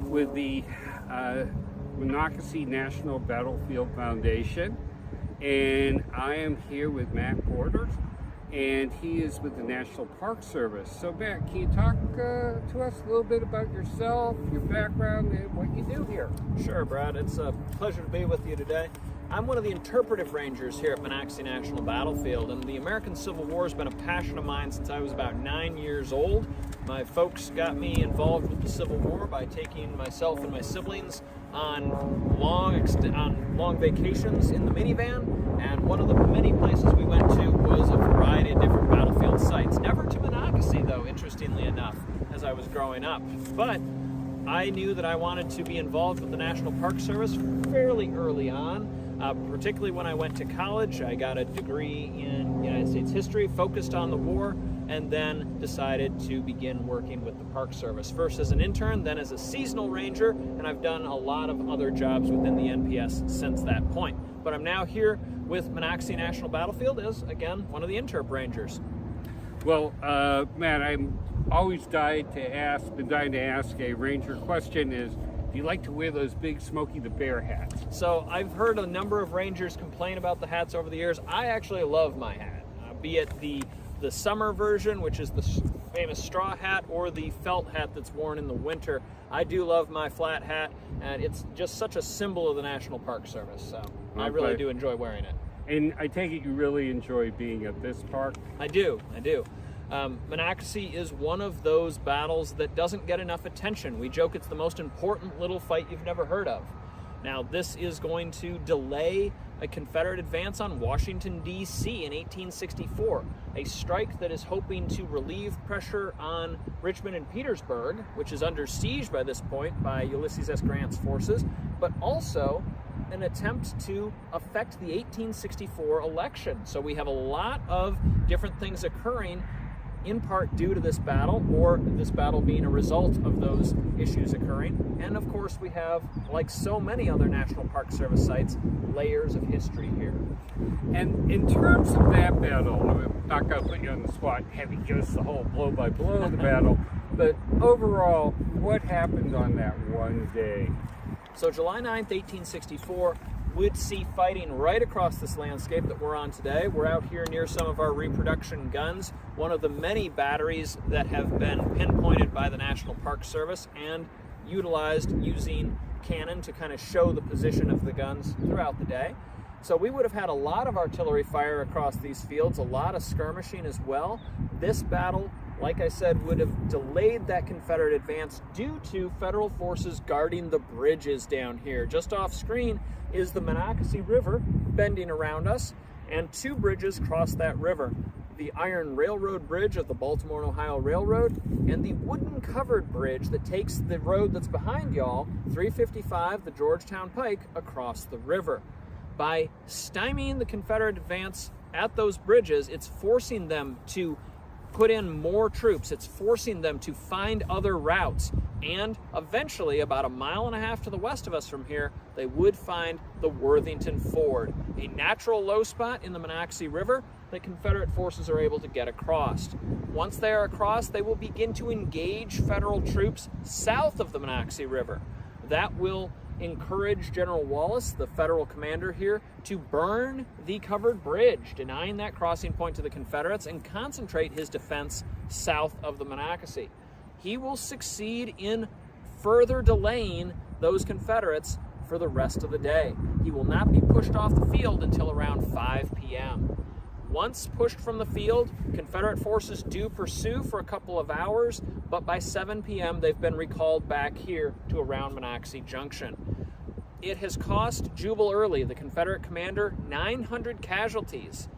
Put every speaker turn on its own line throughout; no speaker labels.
With the Monocacy National Battlefield Foundation, and I am here with Matt Borders, and he is with the National Park Service. So Matt, can you talk to us a little bit about yourself, your background, and what you do here?
Sure, Brad. It's a pleasure to be with you today. I'm one of the interpretive rangers here at Monocacy National Battlefield, and the American Civil War has been a passion of mine since I was about 9 years old. My folks got me involved with the Civil War by taking myself and my siblings on long vacations in the minivan, and one of the many places we went to was a variety of different battlefield sites. Never to Monocacy, though, interestingly enough, as I was growing up. But I knew that I wanted to be involved with the National Park Service fairly early on. Particularly when I went to college. I got a degree in United States history, focused on the war, and then decided to begin working with the Park Service. First as an intern, then as a seasonal ranger, and I've done a lot of other jobs within the NPS since that point. But I'm now here with Monocacy National Battlefield as, again, one of the interp rangers.
Well, Matt, I'm always been dying to ask a ranger question is, do you like to wear those big Smokey the Bear hats?
So I've heard a number of rangers complain about the hats over the years. I actually love my hat, be it the summer version, which is the famous straw hat, or the felt hat that's worn in the winter. I do love my flat hat, and it's just such a symbol of the National Park Service, so okay. I really do enjoy wearing it.
And I take it you really enjoy being at this park?
I do. Monocacy is one of those battles that doesn't get enough attention. We joke it's the most important little fight you've never heard of. Now, this is going to delay a Confederate advance on Washington, D.C. in 1864, a strike that is hoping to relieve pressure on Richmond and Petersburg, which is under siege by this point by Ulysses S. Grant's forces, but also an attempt to affect the 1864 election. So we have a lot of different things occurring in part due to this battle, or this battle being a result of those issues occurring. And of course we have, like so many other National Park Service sites, layers of history here.
And in terms of that battle, I'm not going to put you on the spot and have you give us the whole blow-by-blow of the battle, but overall, what happened on that one day?
So July 9th, 1864, would see fighting right across this landscape that we're on today. We're out here near some of our reproduction guns, one of the many batteries that have been pinpointed by the National Park Service and utilized using cannon to kind of show the position of the guns throughout the day. So we would have had a lot of artillery fire across these fields, a lot of skirmishing as well. This battle, like I said, would have delayed that Confederate advance due to Federal forces guarding the bridges down here. Just off screen is the Monocacy River bending around us, and two bridges cross that river. The Iron Railroad Bridge of the Baltimore and Ohio Railroad, and the wooden covered bridge that takes the road that's behind y'all, 355, the Georgetown Pike, across the river. By stymieing the Confederate advance at those bridges, it's forcing them to put in more troops. It's forcing them to find other routes. And eventually, about 1.5 miles to the west of us from here, they would find the Worthington Ford, a natural low spot in the Monocacy River that Confederate forces are able to get across. Once they are across, they will begin to engage Federal troops south of the Monocacy River. That will encourage General Wallace, the Federal commander here, to burn the covered bridge, denying that crossing point to the Confederates, and concentrate his defense south of the Monocacy. He will succeed in further delaying those Confederates for the rest of the day. He will not be pushed off the field until around 5 p.m. Once pushed from the field, Confederate forces do pursue for a couple of hours, but by 7 p.m. they've been recalled back here to around Monocacy Junction. It has cost Jubal Early, the Confederate commander, 900 casualties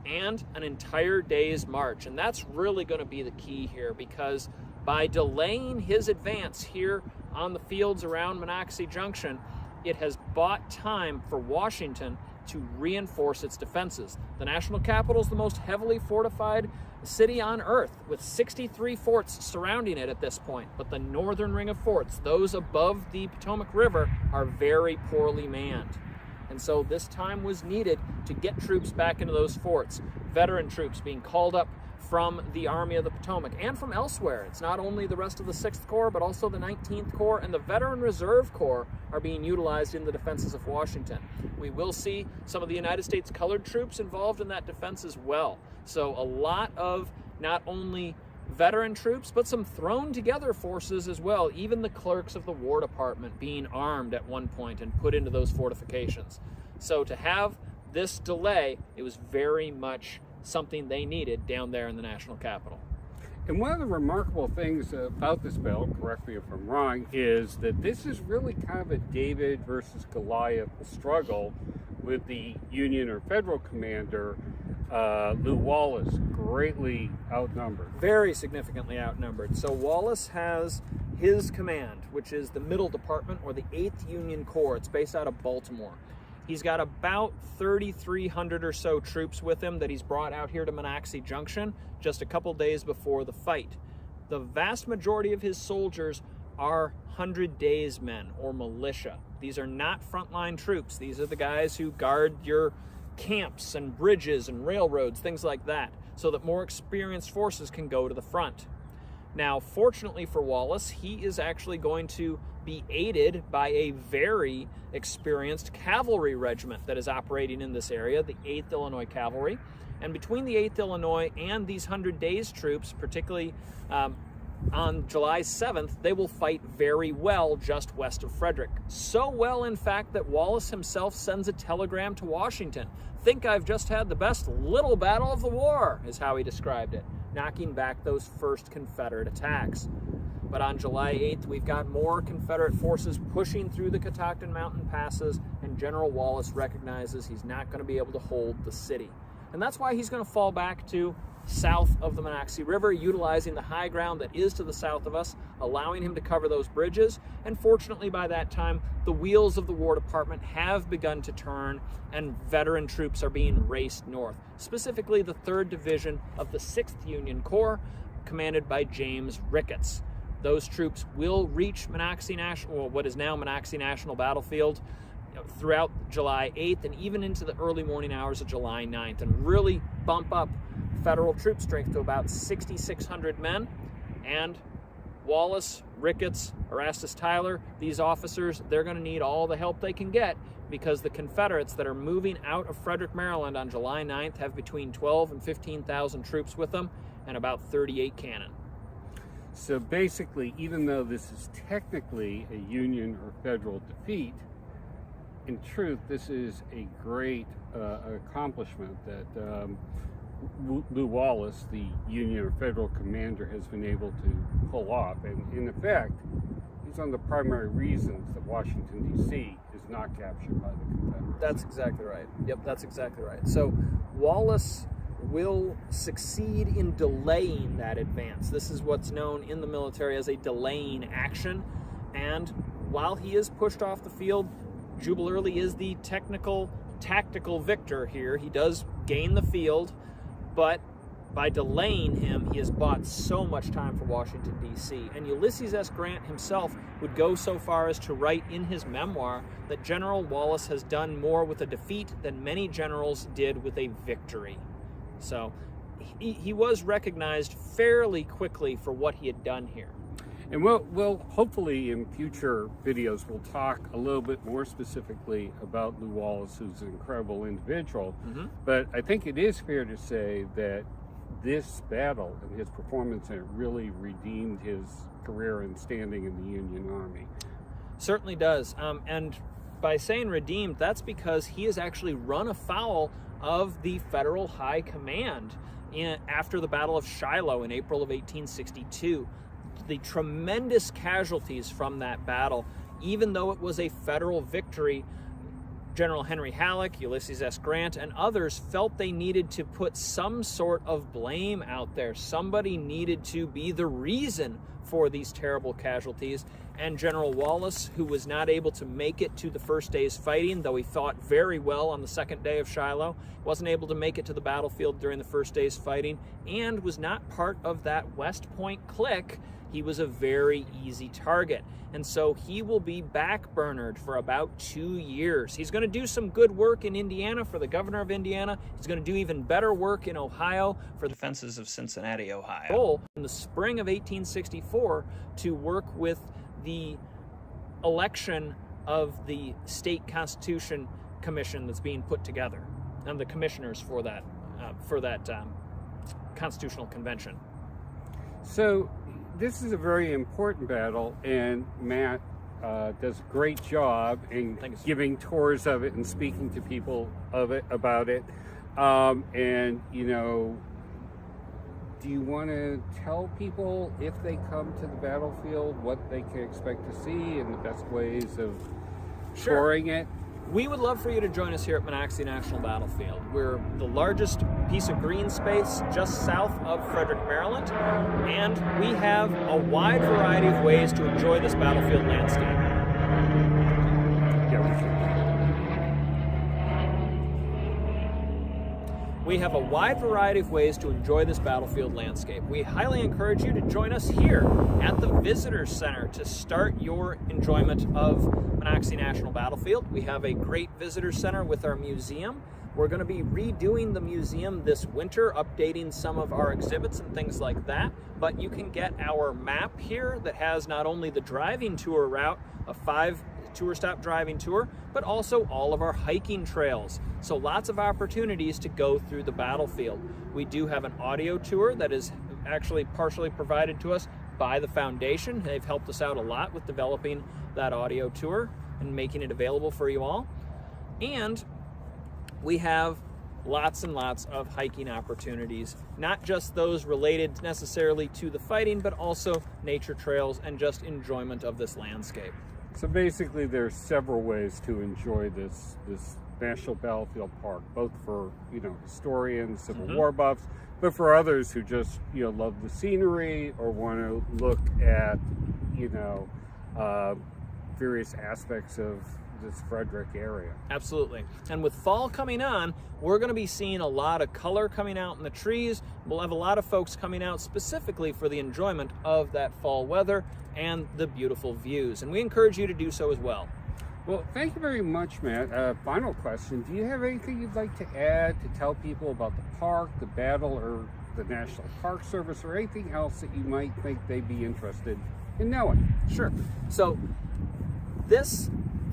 and an entire day's march. And that's really going to be the key here, because by delaying his advance here on the fields around Monocacy Junction, it has bought time for Washington to reinforce its defenses. The national capital is the most heavily fortified city on earth, with 63 forts surrounding it at this point. But the northern ring of forts, those above the Potomac River, are very poorly manned. And so this time was needed to get troops back into those forts. Veteran troops being called up from the Army of the Potomac and from elsewhere. It's not only the rest of the 6th Corps, but also the 19th Corps and the Veteran Reserve Corps are being utilized in the defenses of Washington. We will see some of the United States colored troops involved in that defense as well. So a lot of not only veteran troops, but some thrown together forces as well, even the clerks of the War Department being armed at one point and put into those fortifications. So to have this delay, it was very much something they needed down there in the national capital.
And one of the remarkable things about this battle, correct me if I'm wrong, is that this is really kind of a David versus Goliath struggle with the Union or Federal commander, Lew Wallace, greatly outnumbered.
Very significantly outnumbered. So Wallace has his command, which is the Middle Department, or the 8th Union Corps. It's based out of Baltimore. He's got about 3,300 or so troops with him that he's brought out here to Monocacy Junction just a couple days before the fight. The vast majority of his soldiers are 100 Days men, or militia. These are not frontline troops. These are the guys who guard your camps and bridges and railroads, things like that, so that more experienced forces can go to the front. Now, fortunately for Wallace, he is actually going to be aided by a very experienced cavalry regiment that is operating in this area, the 8th Illinois Cavalry. And between the 8th Illinois and these 100 Days troops, particularly on July 7th, they will fight very well just west of Frederick. So well, in fact, that Wallace himself sends a telegram to Washington. "Think I've just had the best little battle of the war," is how he described it, knocking back those first Confederate attacks. But on July 8th, we've got more Confederate forces pushing through the Catoctin Mountain passes, and General Wallace recognizes he's not going to be able to hold the city. And that's why he's going to fall back to south of the Monocacy River, utilizing the high ground that is to the south of us, allowing him to cover those bridges. And fortunately, by that time, the wheels of the War Department have begun to turn, and veteran troops are being raced north, specifically the 3rd Division of the 6th Union Corps, commanded by James Ricketts. Those troops will reach Monocacy National, or what is now Monocacy National Battlefield, throughout July 8th and even into the early morning hours of July 9th, and really bump up federal troop strength to about 6,600 men. And Wallace, Ricketts, Erastus Tyler, these officers, they're going to need all the help they can get, because the Confederates that are moving out of Frederick, Maryland on July 9th have between 12 and 15,000 troops with them and about 38 cannon.
So basically, even though this is technically a Union or Federal defeat, in truth, this is a great accomplishment that Lew Wallace, the Union or Federal commander, has been able to pull off. And in effect, he's one of the primary reasons that Washington, D.C. is not captured by the Confederates.
That's exactly right. Yep, that's exactly right. So Wallace will succeed in delaying that advance. This is what's known in the military as a delaying action. And while he is pushed off the field, Jubal Early is the tactical victor here. He does gain the field, but by delaying him, he has bought so much time for Washington, D.C. And Ulysses S. Grant himself would go so far as to write in his memoir that General Wallace has done more with a defeat than many generals did with a victory. So he was recognized fairly quickly for what he had done here.
And we'll hopefully in future videos we'll talk a little bit more specifically about Lew Wallace, who's an incredible individual.
Mm-hmm.
But I think it is fair to say that this battle and his performance in it really redeemed his career and standing in the Union Army.
Certainly does. And by saying redeemed, that's because he has actually run afoul of the Federal High Command after the Battle of Shiloh in April of 1862. The tremendous casualties from that battle, even though it was a Federal victory, General Henry Halleck, Ulysses S. Grant, and others felt they needed to put some sort of blame out there. Somebody needed to be the reason for these terrible casualties. And General Wallace, who was not able to make it to the first day's fighting, though he fought very well on the second day of Shiloh, wasn't able to make it to the battlefield during the first day's fighting, and was not part of that West Point clique. He was a very easy target. And so he will be backburnered for about 2 years. He's going to do some good work in Indiana for the governor of Indiana. He's going to do even better work in Ohio for the defenses of Cincinnati, Ohio. In the spring of 1864 to work with the election of the state constitution commission that's being put together and the commissioners for that constitutional convention.
So this is a very important battle, and Matt does a great job in giving tours of it and speaking to people about it. And you know, do you want to tell people, if they come to the battlefield, what they can expect to see and the best ways of touring it?
We would love for you to join us here at Monocacy National Battlefield. We're the largest piece of green space just south of Frederick, Maryland, and we have a wide variety of ways to enjoy this battlefield landscape. We have a wide variety of ways to enjoy this battlefield landscape. We highly encourage you to join us here at the Visitor Center to start your enjoyment of Monocacy National Battlefield. We have a great visitor center with our museum. We're going to be redoing the museum this winter, updating some of our exhibits and things like that. But you can get our map here that has not only the driving tour route, a 5 tour stop driving tour, but also all of our hiking trails. So lots of opportunities to go through the battlefield. We do have an audio tour that is actually partially provided to us by the foundation. They've helped us out a lot with developing that audio tour and making it available for you all. And we have lots and lots of hiking opportunities, not just those related necessarily to the fighting, but also nature trails and just enjoyment of this landscape.
So basically there's several ways to enjoy this National Battlefield Park, both for, you know, historians, Civil War buffs, but for others who just, you know, love the scenery or want to look at, you know, various aspects of this Frederick area.
Absolutely. And with fall coming on, we're going to be seeing a lot of color coming out in the trees. We'll have a lot of folks coming out specifically for the enjoyment of that fall weather and the beautiful views. And we encourage you to do so as well.
Well, thank you very much, Matt. Final question. Do you have anything you'd like to add to tell people about the park, the battle, or the National Park Service, or anything else that you might think they'd be interested in knowing?
Sure. So this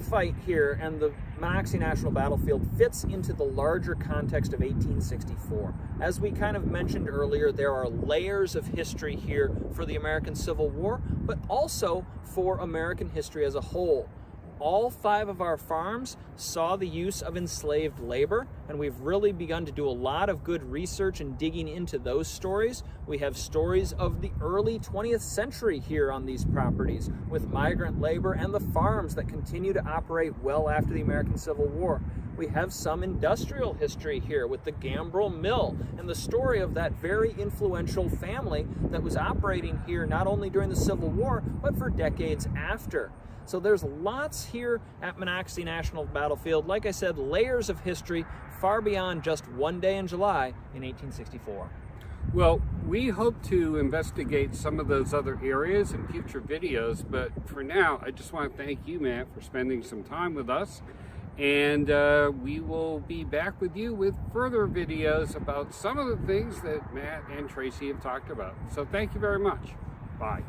fight here and the Monocacy National Battlefield fits into the larger context of 1864. As we kind of mentioned earlier, there are layers of history here for the American Civil War, but also for American history as a whole. All 5 of our farms saw the use of enslaved labor, and we've really begun to do a lot of good research and digging into those stories. We have stories of the early 20th century here on these properties with migrant labor and the farms that continue to operate well after the American Civil War. We have some industrial history here with the Gambrel Mill and the story of that very influential family that was operating here not only during the Civil War, but for decades after. So there's lots here at Monocacy National Battlefield. Like I said, layers of history far beyond just one day in July in 1864.
Well, we hope to investigate some of those other areas in future videos, but for now, I just want to thank you, Matt, for spending some time with us. And we will be back with you with further videos about some of the things that Matt and Tracy have talked about. So thank you very much. Bye.